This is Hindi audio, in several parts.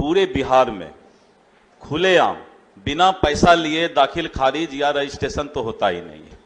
पूरे बिहार में खुलेआम बिना पैसा लिए दाखिल खारिज या रजिस्ट्रेशन तो होता ही नहीं है।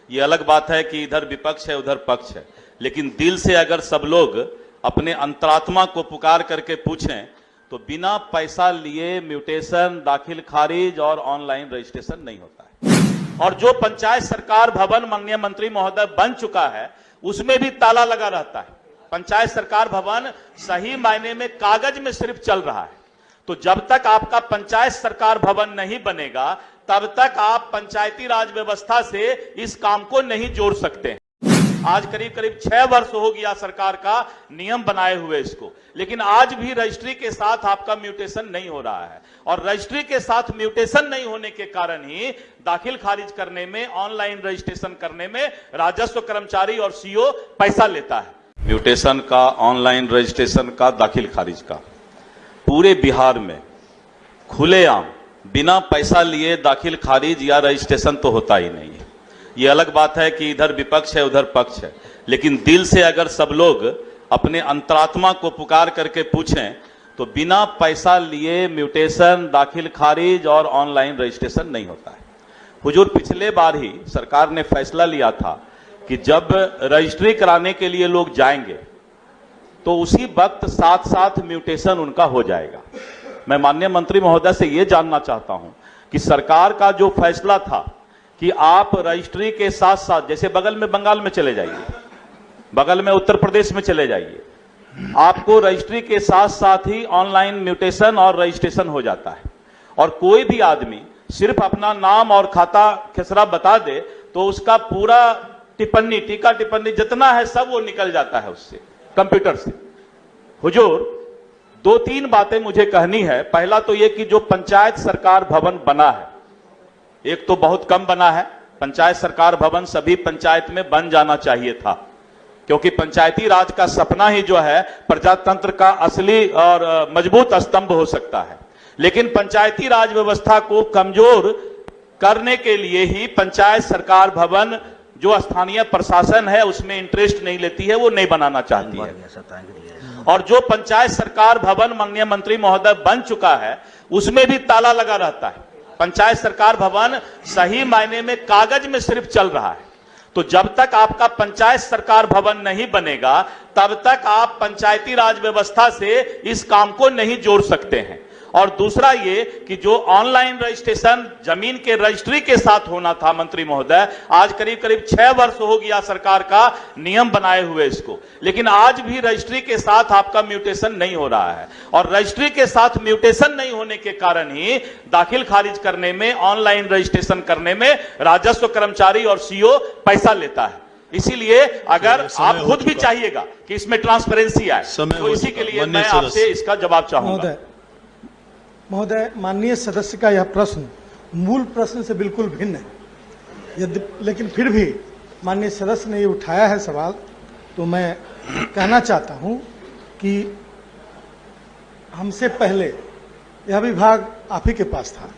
ये अलग बात है कि इधर विपक्ष है उधर पक्ष है, लेकिन दिल से अगर सब लोग अपने अंतरात्मा को पुकार करके पूछें तो बिना पैसा लिए म्यूटेशन, दाखिल खारिज और ऑनलाइन रजिस्ट्रेशन नहीं होता है। और जो पंचायत सरकार भवन माननीय मंत्री महोदय बन चुका है उसमें भी ताला लगा रहता है। पंचायत सरकार भवन सही मायने में कागज में सिर्फ चल रहा है। तो जब तक आपका पंचायत सरकार भवन नहीं बनेगा तब तक आप पंचायती राज व्यवस्था से इस काम को नहीं जोड़ सकते हैं। आज करीब करीब 6 वर्ष हो गया सरकार का नियम बनाए हुए इसको, लेकिन आज भी रजिस्ट्री के साथ आपका म्यूटेशन नहीं हो रहा है। और रजिस्ट्री के साथ म्यूटेशन नहीं होने के कारण ही दाखिल खारिज करने में, ऑनलाइन रजिस्ट्रेशन करने में राजस्व कर्मचारी और सीओ पैसा लेता है। म्यूटेशन का, ऑनलाइन रजिस्ट्रेशन का, दाखिल खारिज का पूरे बिहार में खुलेआम बिना पैसा लिए दाखिल खारिज या रजिस्ट्रेशन तो होता ही नहीं है। ये अलग बात है कि इधर विपक्ष है उधर पक्ष है, लेकिन दिल से अगर सब लोग अपने अंतरात्मा को पुकार करके पूछें तो बिना पैसा लिए म्यूटेशन, दाखिल खारिज और ऑनलाइन रजिस्ट्रेशन नहीं होता है। हुजूर, पिछले बार ही सरकार ने फैसला लिया था कि जब रजिस्ट्री कराने के लिए लोग जाएंगे तो उसी वक्त साथ साथ म्यूटेशन उनका हो जाएगा। मैं माननीय मंत्री महोदय से यह जानना चाहता हूं कि सरकार का जो फैसला था कि आप रजिस्ट्री के साथ साथ, जैसे बगल में बंगाल में चले जाइए, बगल में उत्तर प्रदेश में चले जाइए, आपको रजिस्ट्री के साथ साथ ही ऑनलाइन म्यूटेशन और रजिस्ट्रेशन हो जाता है। और कोई भी आदमी सिर्फ अपना नाम और खाता खेसरा बता दे तो उसका पूरा टिप्पणी, टीका टिप्पणी जितना है सब वो निकल जाता है उससे, कंप्यूटर से। हुजूर, 2-3 बातें मुझे कहनी है। पहला तो ये कि जो पंचायत सरकार भवन बना है, एक तो बहुत कम बना है। पंचायत सरकार भवन सभी पंचायत में बन जाना चाहिए था, क्योंकि पंचायती राज का सपना ही जो है प्रजातंत्र का असली और मजबूत स्तंभ हो सकता है। लेकिन पंचायती राज व्यवस्था को कमजोर करने के लिए ही पंचायत सरकार भवन जो स्थानीय प्रशासन है उसमें इंटरेस्ट नहीं लेती है, वो नहीं बनाना चाहती है। और जो पंचायत सरकार भवन माननीय मंत्री महोदय बन चुका है उसमें भी ताला लगा रहता है। पंचायत सरकार भवन सही मायने में कागज में सिर्फ चल रहा है। तो जब तक आपका पंचायत सरकार भवन नहीं बनेगा तब तक आप पंचायती राज व्यवस्था से इस काम को नहीं जोड़ सकते हैं। और दूसरा ये कि जो ऑनलाइन रजिस्ट्रेशन जमीन के रजिस्ट्री के साथ होना था मंत्री महोदय, आज करीब करीब 6 वर्ष हो गया सरकार का नियम बनाए हुए इसको, लेकिन आज भी रजिस्ट्री के साथ आपका म्यूटेशन नहीं हो रहा है। और रजिस्ट्री के साथ म्यूटेशन नहीं होने के कारण ही दाखिल खारिज करने में, ऑनलाइन रजिस्ट्रेशन करने में राजस्व कर्मचारी और सीओ पैसा लेता है। इसीलिए अगर आप खुद भी चाहिएगा कि इसमें ट्रांसपेरेंसी आए तो इसी के लिए मैं आपसे इसका जवाब चाहूंगा। महोदय, माननीय सदस्य का यह प्रश्न मूल प्रश्न से बिल्कुल भिन्न है, लेकिन फिर भी माननीय सदस्य ने ये उठाया है सवाल, तो मैं कहना चाहता हूं कि हमसे पहले यह विभाग आप ही के पास था,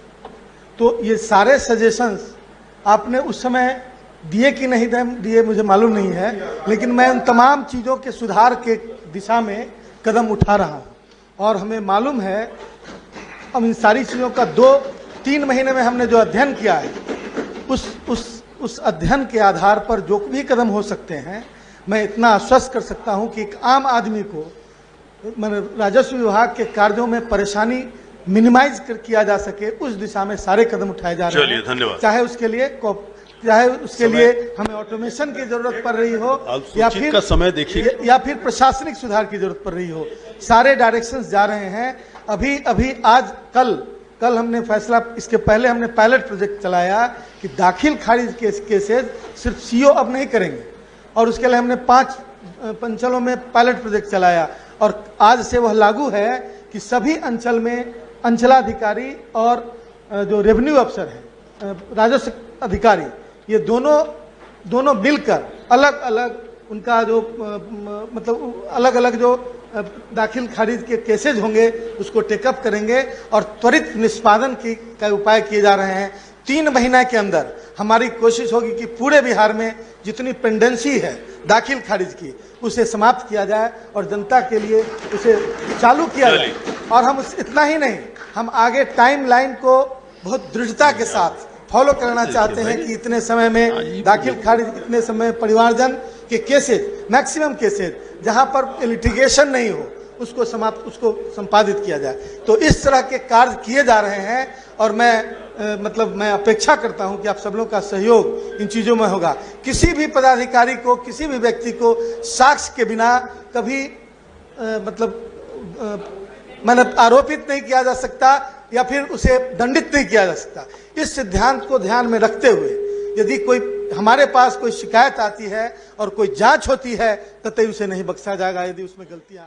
तो ये सारे सजेशंस आपने उस समय दिए कि नहीं दिए मुझे मालूम नहीं है, लेकिन मैं उन तमाम चीज़ों के सुधार के दिशा में कदम उठा रहा हूँ। और हमें मालूम है अब इन सारी चीज़ों का 2-3 महीने में हमने जो अध्ययन किया है उस अध्ययन के आधार पर जो भी कदम हो सकते हैं, मैं इतना आश्वस्त कर सकता हूं कि एक आम आदमी को राजस्व विभाग के कार्यों में परेशानी मिनिमाइज किया जा सके उस दिशा में सारे कदम उठाए जा रहे हैं। धन्यवाद। चाहे उसके लिए हमें ऑटोमेशन की जरूरत पड़ रही हो या फिर का समय देखिए या फिर प्रशासनिक सुधार की जरूरत पड़ रही हो, सारे डायरेक्शंस जा रहे हैं। अभी आज कल हमने फैसला, इसके पहले हमने पायलट प्रोजेक्ट चलाया कि दाखिल खारिज केसेज सिर्फ सीओ अब नहीं करेंगे, और उसके लिए हमने 5 अंचलों में पायलट प्रोजेक्ट चलाया। और आज से वह लागू है कि सभी अंचल में अंचलाधिकारी और जो रेवेन्यू अफसर है, राजस्व अधिकारी, ये दोनों मिलकर अलग अलग उनका जो मतलब अलग अलग जो दाखिल खारिज के केसेज होंगे उसको टेकअप करेंगे और त्वरित निष्पादन का उपाय किए जा रहे हैं। 3 महीने के अंदर हमारी कोशिश होगी कि पूरे बिहार में जितनी पेंडेंसी है दाखिल खारिज की उसे समाप्त किया जाए और जनता के लिए उसे चालू किया जाए। और हम इतना ही नहीं, हम आगे टाइमलाइन को बहुत दृढ़ता के साथ फॉलो करना चाहते हैं कि इतने समय में दाखिल खारिज, इतने समय परिवारजन के केसेज, मैक्सिमम केसेज जहां पर लिटिगेशन नहीं हो उसको संपादित किया जाए। तो इस तरह के कार्य किए जा रहे हैं और मैं अपेक्षा करता हूं कि आप सब लोगों का सहयोग इन चीजों में होगा। किसी भी पदाधिकारी को, किसी भी व्यक्ति को साक्ष्य के बिना कभी आरोपित नहीं किया जा सकता या फिर उसे दंडित नहीं किया जा सकता। इस सिद्धांत को ध्यान में रखते हुए यदि कोई हमारे पास कोई शिकायत आती है और कोई जांच होती है तो उसे नहीं बख्शा जाएगा यदि उसमें गलतियां